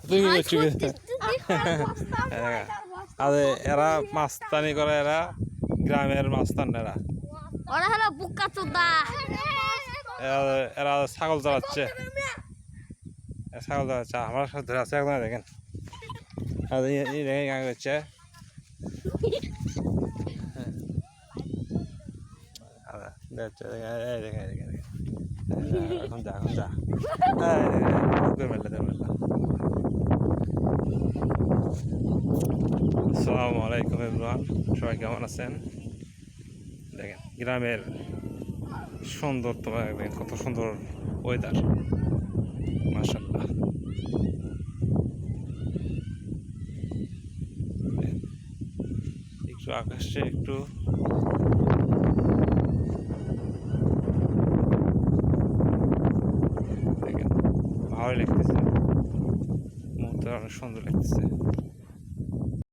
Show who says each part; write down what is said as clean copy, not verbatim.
Speaker 1: তুমি কি করছো আরে এরা মাস্তানি করে এরা গ্রামের মাস্তান এরা
Speaker 2: ওরা হলো বুকা চোদা
Speaker 1: এরা ছাগল চালাচ্ছে আমার সাথে ধরে আছে একদম দেখেন দেখেন গান করছে এখন যা আসসালামু আলাইকুম এভরিওয়ান, সবাই কেমন আছেন? দেখেন গ্রামের সুন্দর, তোমার দেখেন কত সুন্দর ওয়েদার, মাশাআল্লাহ। একটু আকাশে একটু দেখেন ভালোই লাগতেছে, মুহূর্তে অনেক সুন্দর লাগতেছে।